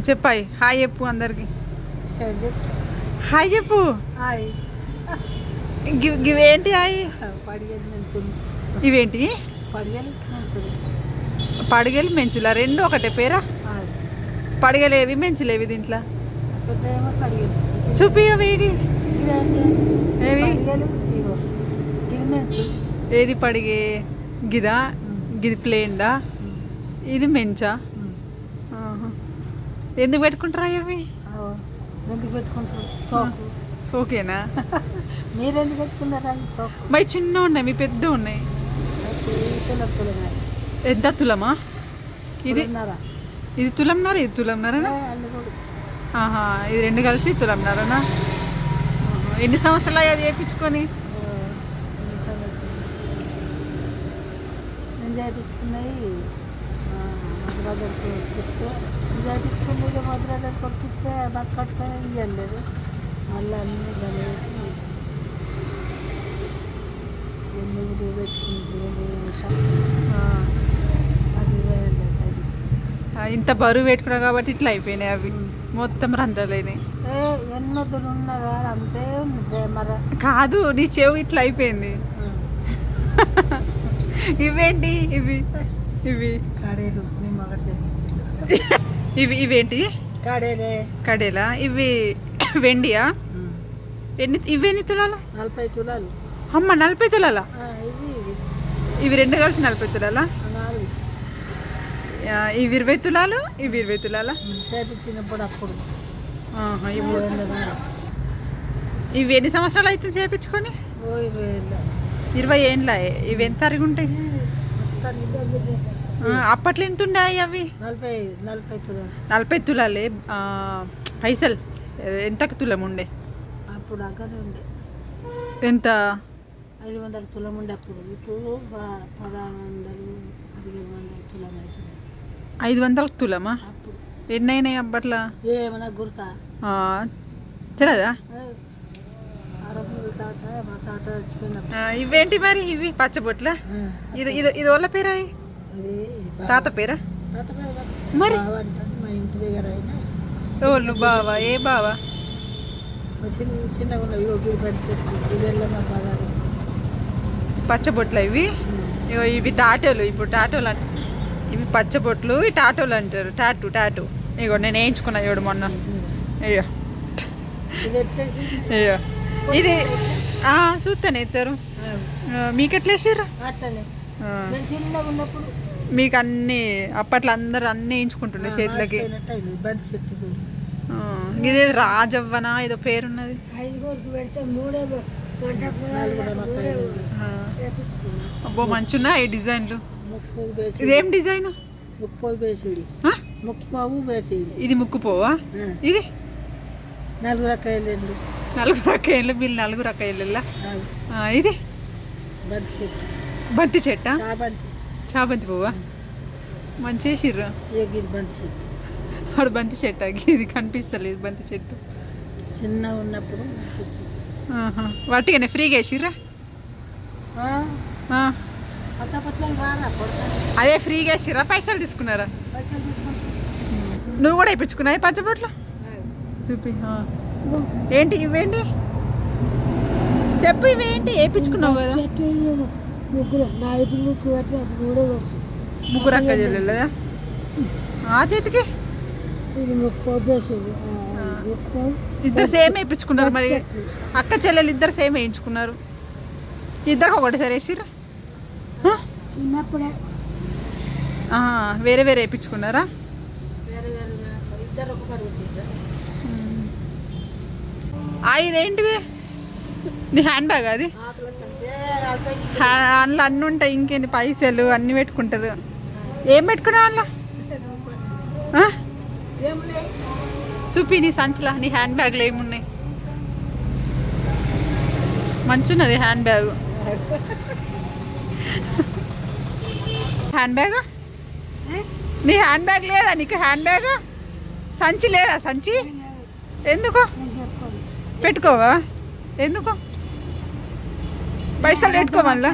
చెప్పాయి హాయ్ చెప్పు అందరికి హాయ్ చెప్పు ఇవేంటి హాయ్ ఇవేంటి పడిగలు మెంచులా రెండు ఒకటే పేరా పడిగలేవి మెంచులేవి దీంట్లో చూపి వేడి ఏవి ఏది పడిగే గిదా గిది ప్లేన్దా ఇది మెంచా ఎందుకు పెట్టుకుంటారా అవి సోకేనా మీరెందుకు పెట్టుకున్నారా మరి చిన్న ఉన్నాయి మీ పెద్ద ఉన్నాయి ఎంత తులమా ఇది ఇది తులంన్నారా ఇది తులంన్నారా ఇది రెండు కలిసి తులంన్నారనా ఎన్ని సంవత్సరాలు అది వేయించుకొని చేయించుకున్నాయి మధురాదర్కి చెప్తే చేయించుకుని ఇక మధురాదర్ కొడుకిస్తే బస్ కట్టుకొని ఇవ్వలేదు లేదు మళ్ళీ అన్నీ కలిసి 8 పెట్టుకుంటారు ఇంత బరువు పెట్టుకున్నావు కాబట్టి ఇట్లా అయిపోయినాయి అవి మొత్తం రంధ్రాలైనాయి ఎన్నొద్దులు ఉన్నా కానీ అంతే మరి కాదు నీ చెవు ఇట్లా అయిపోయింది ఇవేంటి ఇవి ఇవి కడేలు మేము ఒకటి ఇవి ఇవేంటి కడేలే కడేలా ఇవి వెండియా ఇవేన్ని తులాలు 40 తులాలు అమ్మ 40 తులాలా ఇవి రెండు కలిసి 40 తులాలా ఇవి 20 తులాలు ఇవి 20 తులాలా చేపించినప్పుడు అప్పుడు ఇవి ఎన్ని సంవత్సరాలు అయితే చేపించుకొని 20 ఏండ్ల ఇవి ఎంత అరిగి ఉంటాయి అప్పట్లో ఎంత ఉండే అవి 40 తులాలే పైసలు ఎంతకు తులం ఉండే అప్పుడు అక్కడే ఉండే ఎంత 500 తులం ఉండే అప్పుడు ఇప్పుడు 1600 1700 తులం అవుతుంది 500 తులమా ఎన్ని అయినాయి అప్పట్లో ఏమన్నా గుర్తా తెలియదా ఇవేంటి మరి ఇవి పచ్చబొట్ల ఇది ఇది ఇది వాళ్ళ పేరా తాత పేరా మరి మా ఇంటి దగ్గర అయినా వాళ్ళు బావా ఏ బావా చిన్నగా ఉన్నవి పచ్చబొట్ల ఇవి ఇగో ఇవి టాటోలు ఇప్పుడు టాటోలు ఇవి పచ్చబొట్లు ఇవి టాటోలు అంటారు టాటూ ఇగో నేను వేయించుకున్నా ఇవ్వడు మొన్న అయ్యో అయ్యో ఇది చూస్తాను ఎత్తారు మీకు ఎట్లా వేసారు మీకు అన్ని అప్పట్లో అందరు అన్ని వేయించుకుంటుండే చేతులకి ఇది రాజవ్వనా ఏదో పేరున్నది అబ్బో మంచిగా ఈ డిజైన్లు ఇదేం డిజైన్ ఇది ముక్కుపోవా ఇది 4 రకాయలు 4 రకాయలు వీళ్ళు 4 రకాయలు ఇది బంతి చెట్టా చాబంతి పువ్వా మంచి వేసిర్రు వాడు బంతి చెట్టు ఇది కనిపిస్తలేదు బంతి చెట్టు చిన్న ఉన్నప్పుడు వాటిగానే ఫ్రీగా వేసిర్రా అదే ఫ్రీగా వేసిర్రా పైసలు తీసుకున్నారా నువ్వు కూడా వేయించుకున్నావు పచ్చబొట్లు చూపి ఏంటి ఇవేంటి చెప్పు ఇవేంటి వేయించుకున్నావు కదా ముగ్గురు అక్క చెల్లెలదా ఆ చేతికి ఇద్దరు సేమ్ వేయించుకున్నారు మరి అక్క చెల్లెలు ఇద్దరు సేమ్ వేయించుకున్నారు ఇద్దరు ఒకటిసారి వేసిర్రా వేరే వేరే వేయించుకున్నారా ఇదేంటిది నీ హ్యాండ్ బ్యాగ్ అది అందులో అన్నీ ఉంటాయి ఇంకేంది పైసలు అన్నీ పెట్టుకుంటారు ఏం పెట్టుకున్నావు అందులో చూపి నీ సంచిలా నీ హ్యాండ్ బ్యాగ్లో ఏమున్నాయి మంచున్నది హ్యాండ్ బ్యాగ్ హ్యాండ్ బ్యాగ్ నీ హ్యాండ్ బ్యాగ్ లేదా నీకు హ్యాండ్ బ్యాగ్ సంచి లేదా సంచి ఎందుకు పెట్టుకోవా ఎందుకు పైసలు పెట్టుకో మళ్ళా